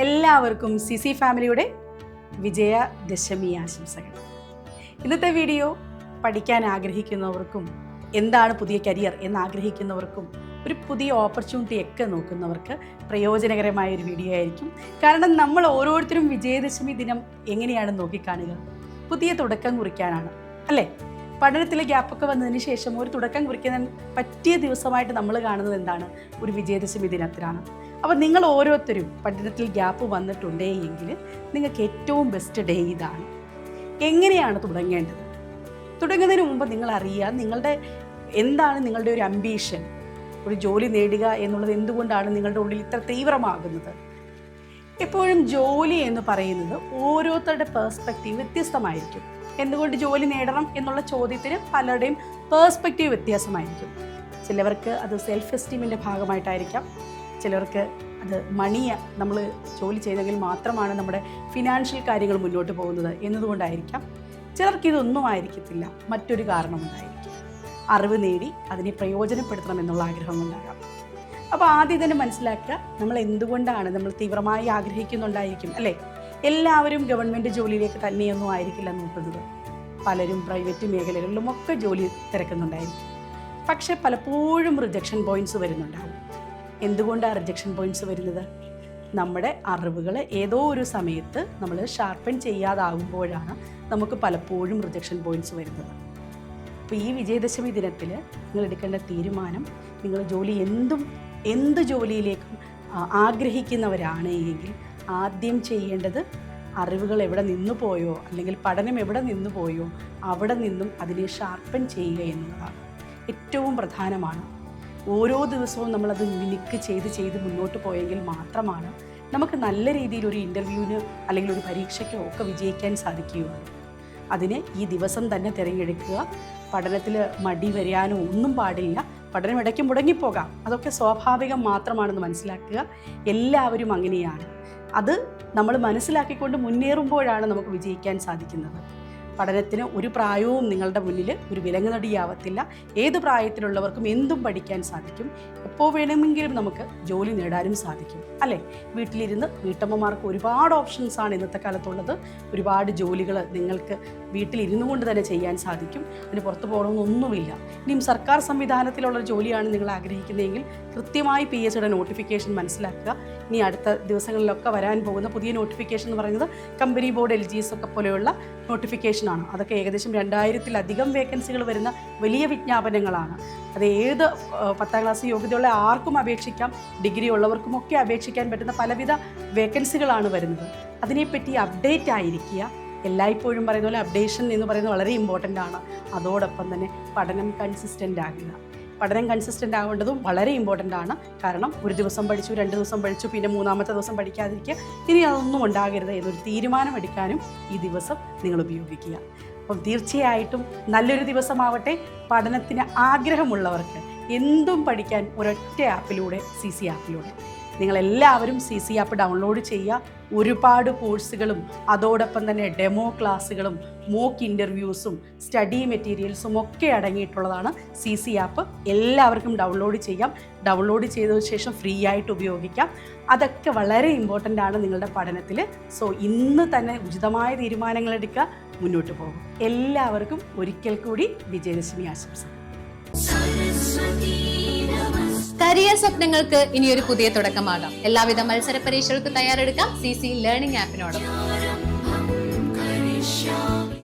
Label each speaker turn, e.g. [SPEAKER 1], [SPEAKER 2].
[SPEAKER 1] എല്ലാവർക്കും സിസി ഫാമിലിയുടെ വിജയദശമി ആശംസകൾ. ഇന്നത്തെ വീഡിയോ പഠിക്കാൻ ആഗ്രഹിക്കുന്നവർക്കും എന്താണ് പുതിയ കരിയർ എന്ന് ആഗ്രഹിക്കുന്നവർക്കും ഒരു പുതിയ ഓപ്പർച്യൂണിറ്റി ഒക്കെ നോക്കുന്നവർക്ക് പ്രയോജനകരമായ ഒരു വീഡിയോ ആയിരിക്കും. കാരണം നമ്മൾ ഓരോരുത്തരും വിജയദശമി ദിനം എങ്ങനെയാണ് നോക്കിക്കാണുക? പുതിയ തുടക്കം കുറിക്കാനാണ് അല്ലേ? പഠനത്തിലെ ഗ്യാപ്പൊക്കെ വന്നതിന് ശേഷം ഒരു തുടക്കം കുറിക്കാൻ പറ്റിയ ദിവസമായിട്ട് നമ്മൾ കാണുന്നത് എന്താണ്? ഒരു വിജയദശമി ദിനത്തിലാണ്. അപ്പോൾ നിങ്ങൾ ഓരോരുത്തരും പഠനത്തിൽ ഗ്യാപ്പ് വന്നിട്ടുണ്ടേ എങ്കിൽ നിങ്ങൾക്ക് ഏറ്റവും ബെസ്റ്റ് ഡേ ഇതാണ്. എങ്ങനെയാണ് തുടങ്ങേണ്ടത്? തുടങ്ങുന്നതിന് മുമ്പ് നിങ്ങൾ അറിയുക എന്താണ് നിങ്ങളുടെ ഒരു അംബീഷൻ. ഒരു ജോലി നേടുക എന്നുള്ളത് എന്തുകൊണ്ടാണ് നിങ്ങളുടെ ഉള്ളിൽ ഇത്ര തീവ്രമാകുന്നത്? എപ്പോഴും ജോലി എന്ന് പറയുന്നത് ഓരോരുത്തരുടെ പേഴ്സ്പെക്റ്റീവ് വ്യത്യസ്തമായിരിക്കും. എന്തുകൊണ്ട് ജോലി നേടണം എന്നുള്ള ചോദ്യത്തിന് പലരുടെയും പേഴ്സ്പെക്റ്റീവ് വ്യത്യാസമായിരിക്കും. ചിലവർക്ക് അത് സെൽഫ് എസ്റ്റീമിൻ്റെ ഭാഗമായിട്ടായിരിക്കാം, ചിലർക്ക് അത് നമ്മൾ ജോലി ചെയ്തെങ്കിൽ മാത്രമാണ് നമ്മുടെ ഫിനാൻഷ്യൽ കാര്യങ്ങൾ മുന്നോട്ട് പോകുന്നത് എന്നതുകൊണ്ടായിരിക്കാം. ചിലർക്ക് ഇതൊന്നും ആയിരിക്കത്തില്ല, മറ്റൊരു കാരണമുണ്ടായിരിക്കും. അറിവ് നേടി അതിനെ പ്രയോജനപ്പെടുത്തണം എന്നുള്ള ആഗ്രഹം കൊണ്ടാകാം. അപ്പോൾ ആദ്യം തന്നെ മനസ്സിലാക്കുക, നമ്മൾ എന്തുകൊണ്ടാണ് നമ്മൾ തീവ്രമായി ആഗ്രഹിക്കുന്നുണ്ടായിരിക്കും അല്ലേ? എല്ലാവരും ഗവൺമെൻറ് ജോലിയിലേക്ക് തന്നെയൊന്നും ആയിരിക്കില്ല നോക്കുന്നത്. പലരും പ്രൈവറ്റ് മേഖലകളിലും ഒക്കെ ജോലി തിരക്കുന്നുണ്ടായിരിക്കും. പക്ഷെ പലപ്പോഴും റിജക്ഷൻ പോയിൻറ്റ്സ് വരുന്നുണ്ടാവും. എന്തുകൊണ്ടാണ് റിജക്ഷൻ പോയിൻറ്റ്സ് വരുന്നത്? നമ്മുടെ അറിവുകൾ ഏതോ ഒരു സമയത്ത് നമ്മൾ ഷാർപ്പൻ ചെയ്യാതാകുമ്പോഴാണ് നമുക്ക് പലപ്പോഴും റിജക്ഷൻ പോയിൻറ്റ്സ് വരുന്നത്. അപ്പോൾ ഈ വിജയദശമി ദിനത്തിൽ നിങ്ങൾ എടുക്കേണ്ട തീരുമാനം, നിങ്ങൾ എന്ത് ജോലിയിലേക്കും ആഗ്രഹിക്കുന്നവരാണ് എങ്കിൽ ആദ്യം ചെയ്യേണ്ടത് അറിവുകൾ എവിടെ നിന്നു പോയോ അല്ലെങ്കിൽ പഠനം എവിടെ നിന്നു പോയോ അവിടെ നിന്നും അതിനെ ഷാർപ്പൻ ചെയ്യുക എന്നുള്ളതാണ് ഏറ്റവും പ്രധാനമാണ്. ഓരോ ദിവസവും നമ്മളത് മിനുക്ക് ചെയ്ത് മുന്നോട്ട് പോയെങ്കിൽ മാത്രമാണ് നമുക്ക് നല്ല രീതിയിൽ ഒരു ഇൻ്റർവ്യൂവിന് അല്ലെങ്കിൽ ഒരു പരീക്ഷയ്ക്കോ ഒക്കെ വിജയിക്കാൻ സാധിക്കുകയുള്ളൂ. അതിന് ഈ ദിവസം തന്നെ തിരഞ്ഞെടുക്കുക. പഠനത്തിൽ മടി വരാനോ ഒന്നും പാടില്ല. പഠനം ഇടയ്ക്ക് മുടങ്ങിപ്പോകാം, അതൊക്കെ സ്വാഭാവികം മാത്രമാണെന്ന് മനസ്സിലാക്കുക. എല്ലാവരും അങ്ങനെയാണ്. അത് നമ്മൾ മനസ്സിലാക്കിക്കൊണ്ട് മുന്നേറുമ്പോഴാണ് നമുക്ക് വിജയിക്കാൻ സാധിക്കുന്നത്. പഠനത്തിന് ഒരു പ്രായവും നിങ്ങളുടെ മുന്നിൽ ഒരു വിലങ്ങുതടിയാവത്തില്ല. ഏത് പ്രായത്തിലുള്ളവർക്കും എന്തും പഠിക്കാൻ സാധിക്കും. എപ്പോൾ വേണമെങ്കിലും നമുക്ക് ജോലി നേടാനും സാധിക്കും അല്ലേ? വീട്ടിലിരുന്ന് വീട്ടമ്മമാർക്ക് ഒരുപാട് ഓപ്ഷൻസാണ് ഇന്നത്തെ കാലത്തുള്ളത്. ഒരുപാട് ജോലികൾ നിങ്ങൾക്ക് വീട്ടിലിരുന്നു കൊണ്ട് തന്നെ ചെയ്യാൻ സാധിക്കും. അതിന് പുറത്ത് പോകണമെന്നൊന്നുമില്ല. ഇനിയും സർക്കാർ സംവിധാനത്തിലുള്ള ജോലിയാണ് നിങ്ങൾ ആഗ്രഹിക്കുന്നതെങ്കിൽ കൃത്യമായി PSCയുടെ നോട്ടിഫിക്കേഷൻ മനസ്സിലാക്കുക. ഇനി അടുത്ത ദിവസങ്ങളിലൊക്കെ വരാൻ പോകുന്ന പുതിയ നോട്ടിഫിക്കേഷൻ എന്ന് പറയുന്നത് കമ്പനി ബോർഡ്, LGS ഒക്കെ പോലെയുള്ള നോട്ടിഫിക്കേഷനാണ്. അതൊക്കെ ഏകദേശം 2000-ലധികം വേക്കൻസികൾ വരുന്ന വലിയ വിജ്ഞാപനങ്ങളാണ്. അത് ഏത് 10ാം ക്ലാസ് യോഗ്യതയുള്ള ആർക്കും അപേക്ഷിക്കാം, ഡിഗ്രി ഉള്ളവർക്കുമൊക്കെ അപേക്ഷിക്കാൻ പറ്റുന്ന പലവിധ വേക്കൻസികളാണ് വരുന്നത്. അതിനെപ്പറ്റി അപ്ഡേറ്റ് ആയിരിക്കുക. എല്ലായ്പ്പോഴും പറയുന്ന പോലെ അപ്ഡേഷൻ എന്ന് പറയുന്നത് വളരെ ഇമ്പോർട്ടൻ്റ് ആണ്. അതോടൊപ്പം തന്നെ പഠനം കൺസിസ്റ്റൻ്റ് ആകുക. പഠനം കൺസിസ്റ്റൻ്റ് ആവേണ്ടതും വളരെ ഇമ്പോർട്ടൻ്റ് ആണ്. കാരണം ഒരു ദിവസം പഠിച്ചു, 2 ദിവസം പഠിച്ചു, പിന്നെ 3ാമത്തെ ദിവസം പഠിക്കാതിരിക്കുക. ഇനി അതൊന്നും ഉണ്ടാകരുത് എന്നൊരു തീരുമാനമെടുക്കാനും ഈ ദിവസം നിങ്ങൾ ഉപയോഗിക്കുക. അപ്പം തീർച്ചയായിട്ടും നല്ലൊരു ദിവസമാവട്ടെ. പഠനത്തിന് ആഗ്രഹമുള്ളവർക്ക് എന്തും പഠിക്കാൻ ഒരൊറ്റ ആപ്പിലൂടെ, CC ആപ്പിലൂടെ. നിങ്ങളെല്ലാവരും CC ആപ്പ് ഡൗൺലോഡ് ചെയ്യുക. ഒരുപാട് കോഴ്സുകളും അതോടൊപ്പം തന്നെ ഡെമോ ക്ലാസ്സുകളും മോക്ക് ഇൻ്റർവ്യൂസും സ്റ്റഡി മെറ്റീരിയൽസും ഒക്കെ അടങ്ങിയിട്ടുള്ളതാണ് CC ആപ്പ്. എല്ലാവർക്കും ഡൗൺലോഡ് ചെയ്യാം. ഡൗൺലോഡ് ചെയ്തതിന് ശേഷം ഫ്രീ ആയിട്ട് ഉപയോഗിക്കാം. അതൊക്കെ വളരെ ഇമ്പോർട്ടൻ്റ് ആണ് നിങ്ങളുടെ പഠനത്തിൽ. സോ ഇന്ന് തന്നെ ഉചിതമായ തീരുമാനങ്ങൾ എടുക്കുക, മുന്നോട്ട് പോകും. എല്ലാവർക്കും ഒരിക്കൽ കൂടി വിജയദശമി ആശംസകൾ.
[SPEAKER 2] കരിയർ സ്വപ്നങ്ങൾക്ക് ഇനിയൊരു പുതിയ തുടക്കമാകാം. എല്ലാവിധ മത്സര പരീക്ഷകൾക്ക് തയ്യാറെടുക്കാം CC ലേണിംഗ് ആപ്പിനോടൊപ്പം.